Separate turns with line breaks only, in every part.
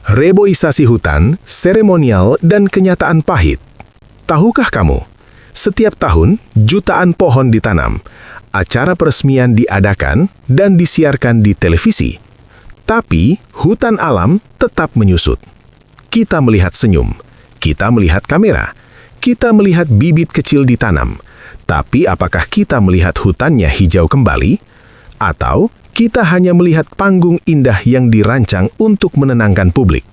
Reboisasi hutan, seremonial, dan kenyataan pahit. Tahukah kamu, setiap tahun jutaan pohon ditanam, acara peresmian diadakan dan disiarkan di televisi. Tapi hutan alam tetap menyusut. Kita melihat senyum, kita melihat kamera, kita melihat bibit kecil ditanam. Tapi apakah kita melihat hutannya hijau kembali? Atau kita hanya melihat panggung indah yang dirancang untuk menenangkan publik?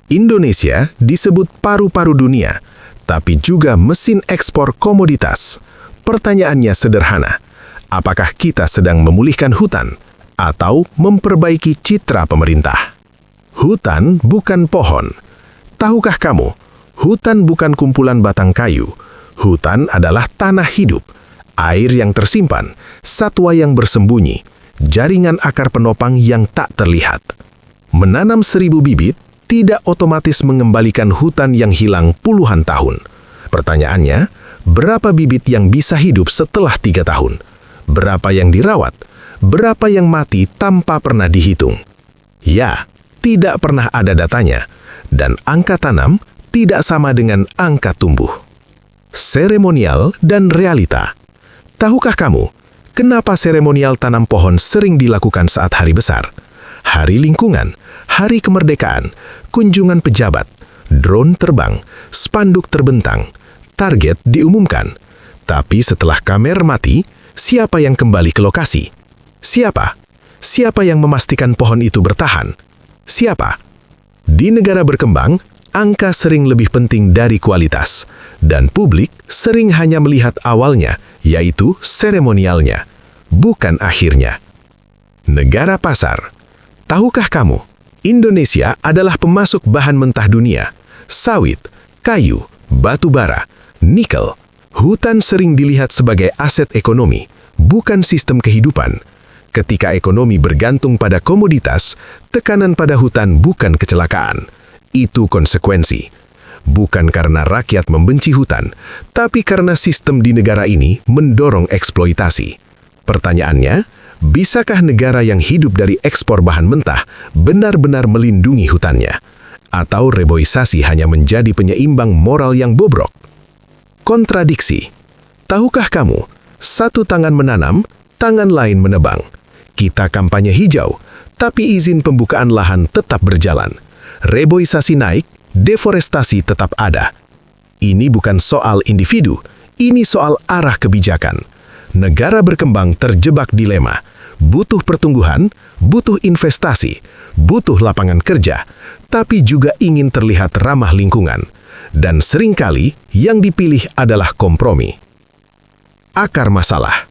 Indonesia disebut paru-paru dunia, tapi juga mesin ekspor komoditas. Pertanyaannya sederhana, apakah kita sedang memulihkan hutan atau memperbaiki citra pemerintah? Hutan bukan pohon. Tahukah kamu, hutan bukan kumpulan batang kayu. Hutan adalah tanah hidup, air yang tersimpan, satwa yang bersembunyi, jaringan akar penopang yang tak terlihat. Menanam 1000 bibit tidak otomatis mengembalikan hutan yang hilang puluhan tahun. Pertanyaannya, berapa bibit yang bisa hidup setelah 3 tahun? Berapa yang dirawat? Berapa yang mati tanpa pernah dihitung? Ya, tidak pernah ada datanya. Dan angka tanam tidak sama dengan angka tumbuh. Seremonial dan realita. Tahukah kamu, kenapa seremonial tanam pohon sering dilakukan saat hari besar? Hari lingkungan, hari kemerdekaan, kunjungan pejabat, drone terbang, spanduk terbentang, target diumumkan. Tapi setelah kamera mati, siapa yang kembali ke lokasi? Siapa? Siapa yang memastikan pohon itu bertahan? Siapa? Di negara berkembang, angka sering lebih penting dari kualitas, dan publik sering hanya melihat awalnya, yaitu seremonialnya, bukan akhirnya. Negara pasar. Tahukah kamu, Indonesia adalah pemasok bahan mentah dunia, sawit, kayu, batu bara, nikel. Hutan sering dilihat sebagai aset ekonomi, bukan sistem kehidupan. Ketika ekonomi bergantung pada komoditas, tekanan pada hutan bukan kecelakaan. Itu konsekuensi. Bukan karena rakyat membenci hutan, tapi karena sistem di negara ini mendorong eksploitasi. Pertanyaannya, bisakah negara yang hidup dari ekspor bahan mentah benar-benar melindungi hutannya? Atau reboisasi hanya menjadi penyeimbang moral yang bobrok? Kontradiksi. Tahukah kamu, satu tangan menanam, tangan lain menebang. Kita kampanye hijau, tapi izin pembukaan lahan tetap berjalan. Reboisasi naik, deforestasi tetap ada. Ini bukan soal individu, ini soal arah kebijakan. Negara berkembang terjebak dilema. Butuh pertumbuhan, butuh investasi, butuh lapangan kerja, tapi juga ingin terlihat ramah lingkungan. Dan seringkali yang dipilih adalah kompromi. Akar masalah.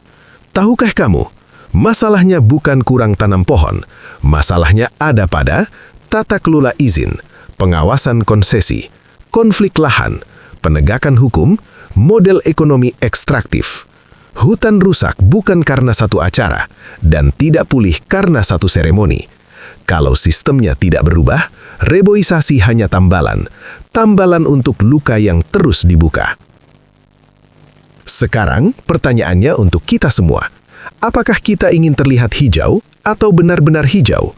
Tahukah kamu, masalahnya bukan kurang tanam pohon, masalahnya ada pada tata kelola izin, pengawasan konsesi, konflik lahan, penegakan hukum, model ekonomi ekstraktif. Hutan rusak bukan karena satu acara, dan tidak pulih karena satu seremoni. Kalau sistemnya tidak berubah, reboisasi hanya tambalan untuk luka yang terus dibuka. Sekarang, pertanyaannya untuk kita semua. Apakah kita ingin terlihat hijau atau benar-benar hijau?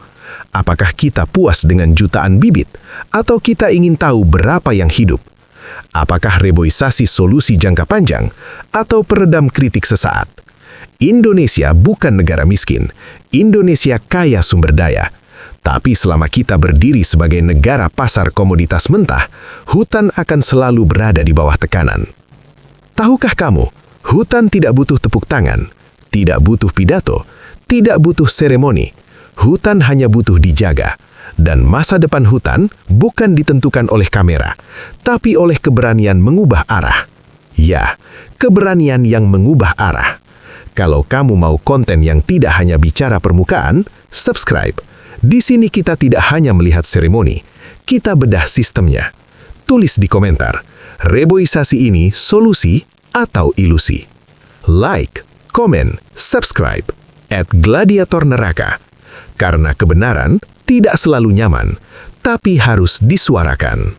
Apakah kita puas dengan jutaan bibit atau kita ingin tahu berapa yang hidup? Apakah reboisasi solusi jangka panjang atau peredam kritik sesaat? Indonesia bukan negara miskin. Indonesia kaya sumber daya. Tapi selama kita berdiri sebagai negara pasar komoditas mentah, hutan akan selalu berada di bawah tekanan. Tahukah kamu, hutan tidak butuh tepuk tangan, tidak butuh pidato, tidak butuh seremoni. Hutan hanya butuh dijaga. Dan masa depan hutan bukan ditentukan oleh kamera, tapi oleh keberanian mengubah arah. Ya, keberanian yang mengubah arah. Kalau kamu mau konten yang tidak hanya bicara permukaan, subscribe. Di sini kita tidak hanya melihat seremoni, kita bedah sistemnya. Tulis di komentar, reboisasi ini solusi atau ilusi? Like, komen, subscribe, @gladiator_neraka. Karena kebenaran tidak selalu nyaman, tapi harus disuarakan.